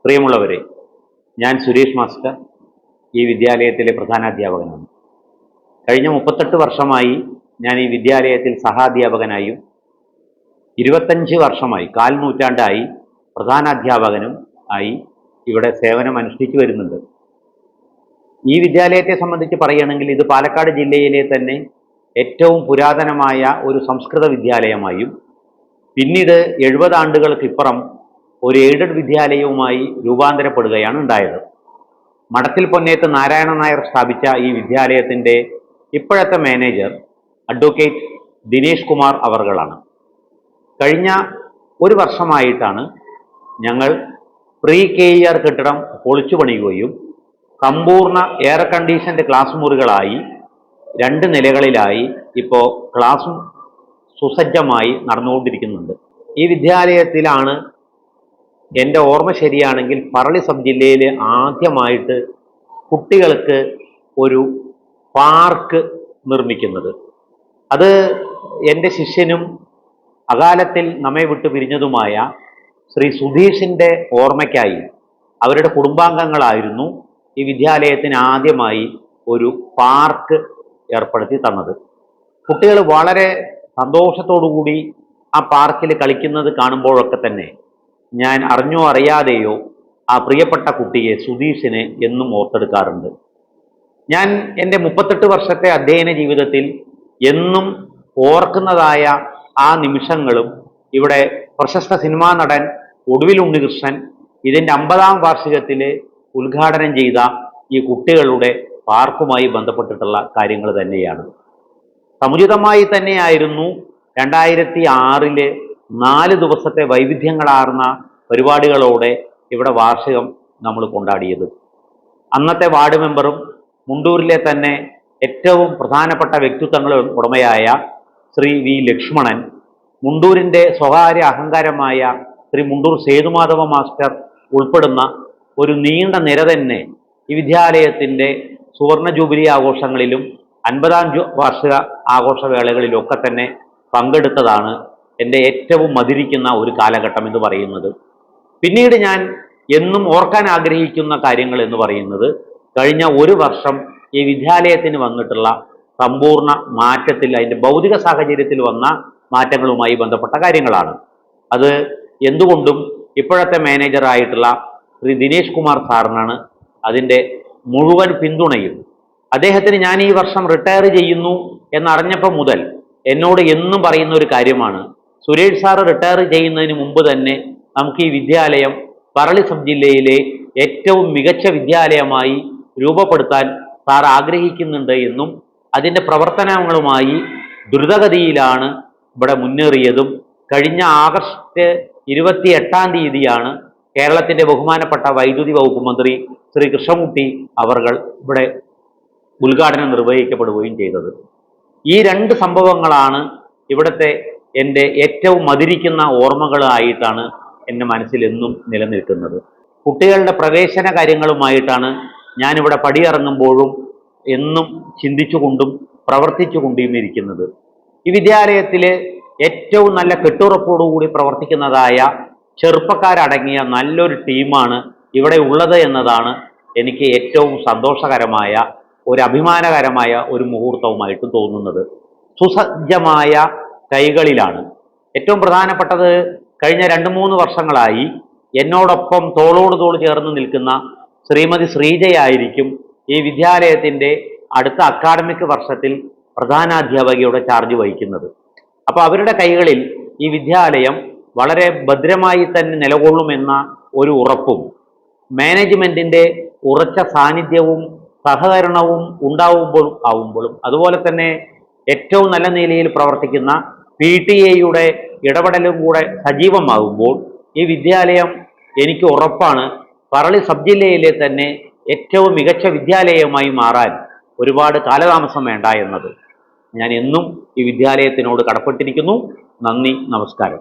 പ്രിയമുള്ളവരെ, ഞാൻ സുരേഷ് മാസ്റ്റർ, ഈ വിദ്യാലയത്തിലെ പ്രധാനാധ്യാപകനാണ്. കഴിഞ്ഞ 38 വർഷമായി ഞാൻ ഈ വിദ്യാലയത്തിൽ സഹാധ്യാപകനായും 25 വർഷമായി, 4 നൂറ്റാണ്ടായി പ്രധാനാധ്യാപകനും ആയി ഇവിടെ സേവനം അനുഷ്ഠിച്ചു വരുന്നുണ്ട്. ഈ വിദ്യാലയത്തെ സംബന്ധിച്ച് പറയുകയാണെങ്കിൽ ഇത് പാലക്കാട് ജില്ലയിലെ തന്നെ ഏറ്റവും പുരാതനമായ ഒരു സംസ്കൃത വിദ്യാലയമായും പിന്നീട് 70 ആണ്ടുകൾക്കിപ്പുറം ഒരു എയ്ഡഡ് വിദ്യാലയവുമായി രൂപാന്തരപ്പെടുകയാണ് ഉണ്ടായത്. മഠത്തിൽ പൊന്നേത്ത് നാരായണ നായർ സ്ഥാപിച്ച ഈ വിദ്യാലയത്തിൻ്റെ ഇപ്പോഴത്തെ മാനേജർ അഡ്വക്കേറ്റ് ദിനേശ് കുമാർ അവർകളാണ്. കഴിഞ്ഞ ഒരു വർഷമായിട്ടാണ് ഞങ്ങൾ പ്രീ കെയർ കെട്ടിടം പൊളിച്ചു പണിയുകയും സമ്പൂർണ്ണ എയർ കണ്ടീഷൻഡ് ക്ലാസ് മുറികളായി 2 നിലകളിലായി ഇപ്പോൾ ക്ലാസും സുസജ്ജമായി നടന്നുകൊണ്ടിരിക്കുന്നുണ്ട്. ഈ വിദ്യാലയത്തിലാണ് എൻ്റെ ഓർമ്മ ശരിയാണെങ്കിൽ പറളി സബ് ജില്ലയിൽ ആദ്യമായിട്ട് കുട്ടികൾക്ക് ഒരു പാർക്ക് നിർമ്മിക്കുന്നത്. അത് എൻ്റെ ശിഷ്യനും അകാലത്തിൽ നമ്മെ വിട്ടു പിരിഞ്ഞതുമായ ശ്രീ സുധീഷിൻ്റെ ഓർമ്മയ്ക്കായി അവരുടെ കുടുംബാംഗങ്ങളായിരുന്നു ഈ വിദ്യാലയത്തിന് ആദ്യമായി ഒരു പാർക്ക് ഏർപ്പെടുത്തി തന്നത്. കുട്ടികൾ വളരെ സന്തോഷത്തോടുകൂടി ആ പാർക്കിൽ കളിക്കുന്നത് കാണുമ്പോഴൊക്കെ തന്നെ ഞാൻ അറിഞ്ഞോ അറിയാതെയോ ആ പ്രിയപ്പെട്ട കുട്ടിയെ സുധീഷിനെ എന്നും ഓർത്തെടുക്കാറുണ്ട്. ഞാൻ എൻ്റെ 38 വർഷത്തെ അധ്യയന ജീവിതത്തിൽ എന്നും ഓർക്കുന്നതായ ആ നിമിഷങ്ങളും ഇവിടെ പ്രശസ്ത സിനിമാ നടൻ ഒടുവിൽ ഉണ്ണികൃഷ്ണൻ ഇതിൻ്റെ 50ാം വാർഷികത്തിൽ ഉദ്ഘാടനം ചെയ്ത ഈ കുട്ടികളുടെ പാർക്കുമായി ബന്ധപ്പെട്ടിട്ടുള്ള കാര്യങ്ങൾ തന്നെയാണ്. സമുചിതമായി തന്നെയായിരുന്നു 2006 4 ദിവസത്തെ വൈവിധ്യങ്ങളാർന്ന പരിപാടികളോടെ ഇവിടെ വാർഷികം നമ്മൾ കൊണ്ടാടിയത്. അന്നത്തെ വാർഡ് മെമ്പറും മുണ്ടൂരിലെ തന്നെ ഏറ്റവും പ്രധാനപ്പെട്ട വ്യക്തിത്വങ്ങളും ഉടമയായ ശ്രീ വി ലക്ഷ്മണൻ, മുണ്ടൂരിൻ്റെ സ്വകാര്യ അഹങ്കാരമായ ശ്രീ മുണ്ടൂർ സേതുമാധവ മാസ്റ്റർ ഉൾപ്പെടുന്ന ഒരു നീണ്ട നിര തന്നെ ഈ വിദ്യാലയത്തിൻ്റെ സുവർണ ജൂബിലി ആഘോഷങ്ങളിലും 50ാം വാർഷിക ആഘോഷവേളകളിലൊക്കെ തന്നെ പങ്കെടുത്തതാണ് എൻ്റെ ഏറ്റവും മധുരിക്കുന്ന ഒരു കാലഘട്ടം എന്ന് പറയുന്നത്. പിന്നീട് ഞാൻ എന്നും ഓർക്കാൻ ആഗ്രഹിക്കുന്ന കാര്യങ്ങൾ എന്ന് പറയുന്നത് കഴിഞ്ഞ ഒരു വർഷം ഈ വിദ്യാലയത്തിന് വന്നിട്ടുള്ള സമ്പൂർണ്ണ മാറ്റത്തിൽ, അതിൻ്റെ ഭൗതിക സാഹചര്യത്തിൽ വന്ന മാറ്റങ്ങളുമായി ബന്ധപ്പെട്ട കാര്യങ്ങളാണ്. അത് എന്തുകൊണ്ടും ഇപ്പോഴത്തെ മാനേജറായിട്ടുള്ള ശ്രീ ദിനേശ് കുമാർ സാറിനാണ് അതിൻ്റെ മുഴുവൻ പിന്തുണയും. അദ്ദേഹത്തിന് ഞാൻ ഈ വർഷം റിട്ടയർ ചെയ്യുന്നു എന്നറിഞ്ഞപ്പോൾ മുതൽ എന്നോട് എന്നും പറയുന്ന ഒരു കാര്യമാണ്, സുരേഷ് സാറ് റിട്ടയർ ചെയ്യുന്നതിന് മുമ്പ് തന്നെ നമുക്ക് ഈ വിദ്യാലയം പറളി സബ് ജില്ലയിലെ ഏറ്റവും മികച്ച വിദ്യാലയമായി രൂപപ്പെടുത്താൻ സാർ ആഗ്രഹിക്കുന്നുണ്ട് എന്നും അതിൻ്റെ പ്രവർത്തനങ്ങളുമായി ദ്രുതഗതിയിലാണ് ഇവിടെ മുന്നേറിയതും കഴിഞ്ഞ ആഗസ്റ്റ് 28-ാം തീയതിയാണ് കേരളത്തിൻ്റെ ബഹുമാനപ്പെട്ട വൈദ്യുതി വകുപ്പ് മന്ത്രി ശ്രീ കൃഷ്ണൻകുട്ടി അവർകൾ ഇവിടെ ഉദ്ഘാടനം നിർവഹിക്കപ്പെടുകയും ചെയ്തത്. ഈ 2 സംഭവങ്ങളാണ് ഇവിടുത്തെ എൻ്റെ ഏറ്റവും മധുരിക്കുന്ന ഓർമ്മകളായിട്ടാണ് എൻ്റെ മനസ്സിലെന്നും നിലനിൽക്കുന്നത്. കുട്ടികളുടെ പ്രവേശന കാര്യങ്ങളുമായിട്ടാണ് ഞാനിവിടെ പടിയിറങ്ങുമ്പോഴും എന്നും ചിന്തിച്ചുകൊണ്ടും പ്രവർത്തിച്ചുകൊണ്ടും ഇരിക്കുന്നത്. ഈ വിദ്യാലയത്തിൽ ഏറ്റവും നല്ല കെട്ടുറപ്പോടുകൂടി പ്രവർത്തിക്കുന്നതായ ചെറുപ്പക്കാരടങ്ങിയ നല്ലൊരു ടീമാണ് ഇവിടെ ഉള്ളത് എന്നതാണ് എനിക്ക് ഏറ്റവും സന്തോഷകരമായ ഒരു അഭിമാനകരമായ ഒരു മുഹൂർത്തവുമായിട്ട് തോന്നുന്നത്. സുസജ്ജമായ കൈകളിലാണ്. ഏറ്റവും പ്രധാനപ്പെട്ടത് കഴിഞ്ഞ 2-3 വർഷങ്ങളായി എന്നോടൊപ്പം തോളോട് തോൾ ചേർന്ന് നിൽക്കുന്ന ശ്രീമതി ശ്രീജയായിരിക്കും ഈ വിദ്യാലയത്തിൻ്റെ അടുത്ത അക്കാഡമിക് വർഷത്തിൽ പ്രധാനാധ്യാപകയുടെ ചാർജ് വഹിക്കുന്നത്. അപ്പോൾ അവരുടെ കൈകളിൽ ഈ വിദ്യാലയം വളരെ ഭദ്രമായി തന്നെ നിലകൊള്ളുമെന്ന ഒരു ഉറപ്പും മാനേജ്മെൻറ്റിൻ്റെ ഉറച്ച സാന്നിധ്യവും സഹകരണവും ആവുമ്പോഴും അതുപോലെ തന്നെ ഏറ്റവും നല്ല നിലയിൽ പ്രവർത്തിക്കുന്ന PTA-യുടെ ഇടപെടലും കൂടെ സജീവമാകുമ്പോൾ ഈ വിദ്യാലയം എനിക്ക് ഉറപ്പാണ് പറളി സബ് ജില്ലയിലെ തന്നെ ഏറ്റവും മികച്ച വിദ്യാലയമായി മാറാൻ ഒരുപാട് കാലതാമസം വേണ്ട എന്നത് ഞാൻ എന്നും ഈ വിദ്യാലയത്തിനോട് കടപ്പെട്ടിരിക്കുന്നു. നന്ദി, നമസ്കാരം.